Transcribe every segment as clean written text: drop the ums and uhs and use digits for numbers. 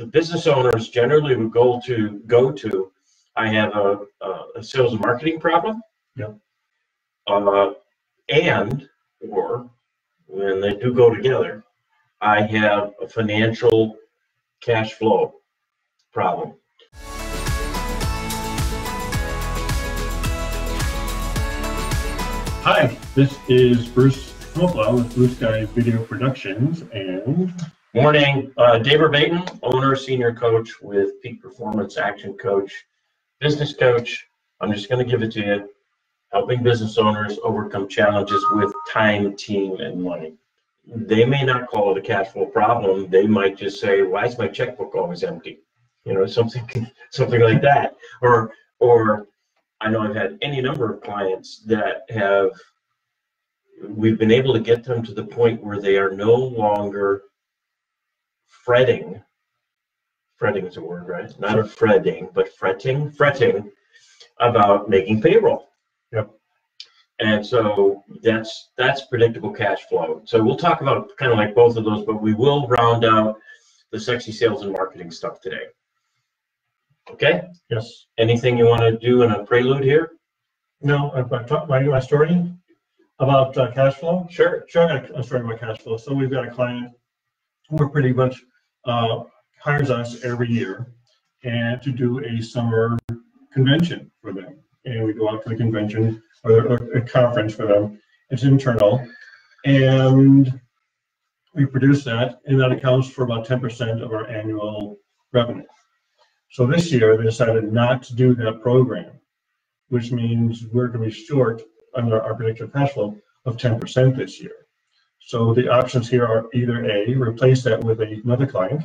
the business owners generally would go to, I have a sales and marketing problem. Yep. And or when they do go together, I have a financial cash flow problem. Hi, this is Bruce Himmelblau with Blue Sky Video Productions, and Morning, Dave Verbeten, owner, senior coach with Peak Performance, action coach, business coach. I'm just going to give it to you. Helping business owners overcome challenges with time, team, and money. They may not call it a cash flow problem. They might just say, "Why is my checkbook always empty?" You know, something like that. Or I know I've had any number of clients that we've been able to get them to the point where they are no longer fretting is a word, right? Not a fretting, but fretting about making payroll. Yep. And so that's predictable cash flow. So we'll talk about kind of like both of those, but we will round out the sexy sales and marketing stuff today. Okay? yes. Anything you want to do in a prelude here? No, I've talked my story about cash flow. Sure. Sure, I got a story about cash flow. So we've got a client who pretty much hires us every year and to do a summer convention for them. And we go out to the convention or a conference for them. It's internal. And we produce that, and that accounts for about 10% of our annual revenue. So this year, they decided not to do that program, which means we're going to be short under our predicted cash flow of 10% this year. So the options here are either A, replace that with another client,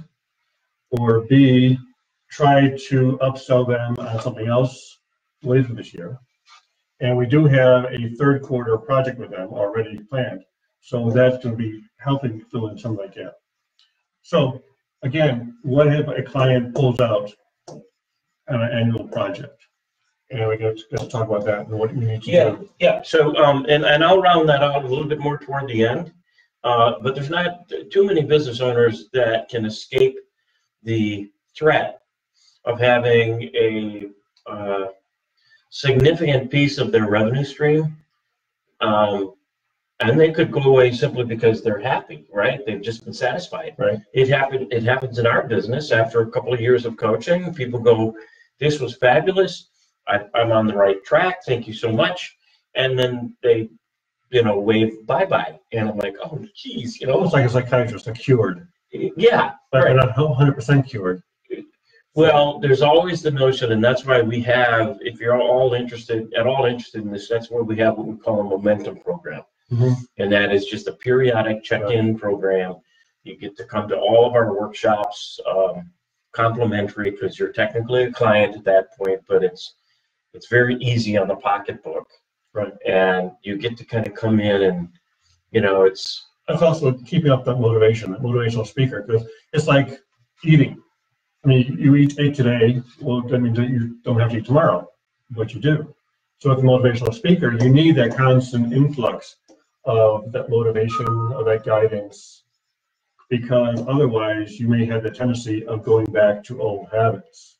or B, try to upsell them on something else later this year. And we do have a third quarter project with them already planned. So that's going to be helping fill in some of that gap. So again, what if a client pulls out on an annual project? And we got to talk about that and what you need to do. Yeah. So and I'll round that out a little bit more toward the end. But there's not too many business owners that can escape the threat of having a significant piece of their revenue stream, and they could go away simply because they're happy, right? They've just been satisfied. Right. It happens in our business. After a couple of years of coaching, people go, "This was fabulous. I'm on the right track. Thank you so much." And then they, wave bye-bye. And I'm like, "Oh, geez, Almost like a psychiatrist, cured. Yeah. But right. they're not 100% cured. Well, there's always the notion, and that's why we have, if you're at all interested in this, that's where we have what we call a momentum program. Mm-hmm. And that is just a periodic check-in program. You get to come to all of our workshops, complimentary, because you're technically a client at that point, but it's very easy on the pocketbook. Right. And you get to kind of come in and, it's also keeping up that motivation, that motivational speaker, because it's like eating. I mean, you ate today, well, that means that you don't have to eat tomorrow, but you do. So with a motivational speaker, you need that constant influx of that motivation, of that guidance, because otherwise you may have the tendency of going back to old habits.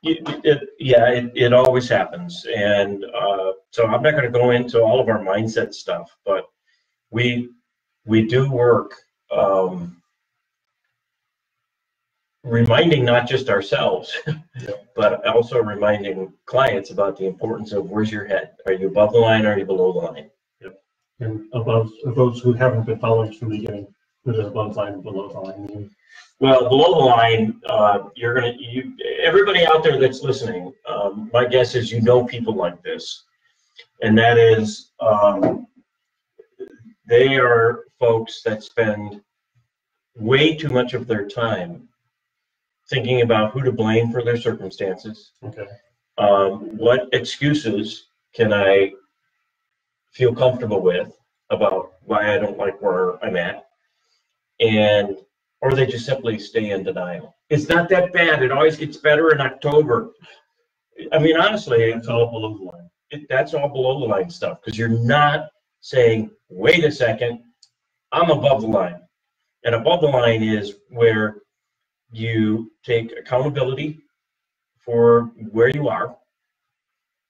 It always happens. And so I'm not going to go into all of our mindset stuff, but we do work reminding not just ourselves, but also reminding clients about the importance of where's your head. Are you above the line or are you below the line? Yep. And above those who haven't been following from the beginning, what does above the line and below the line mean? Well, below the line, everybody out there that's listening, my guess is people like this, and that is they are folks that spend way too much of their time thinking about who to blame for their circumstances. Okay. What excuses can I feel comfortable with about why I don't like where I'm at, or they just simply stay in denial. It's not that bad. It always gets better in October. I mean, honestly, it's all below the line. That's all below the line stuff, because you're not saying, "Wait a second, I'm above the line." And above the line is where You take accountability for where you are.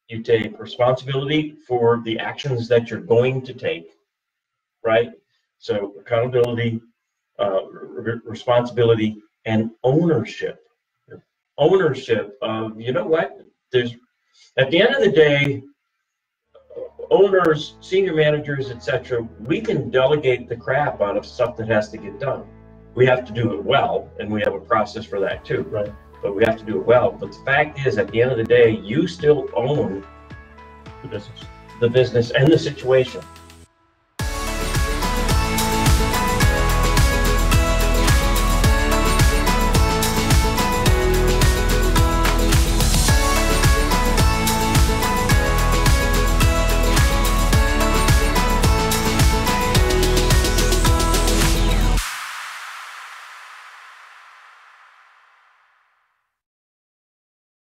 You take responsibility for the actions that you're going to take, right? So accountability, responsibility, and ownership. Ownership of, you know what? There's, at the end of the day, owners, senior managers, etc., we can delegate the crap out of stuff that has to get done. We have to do it well, and we have a process for that too. Right. But we have to do it well. But the fact is, at the end of the day, you still own The business. the business and the situation.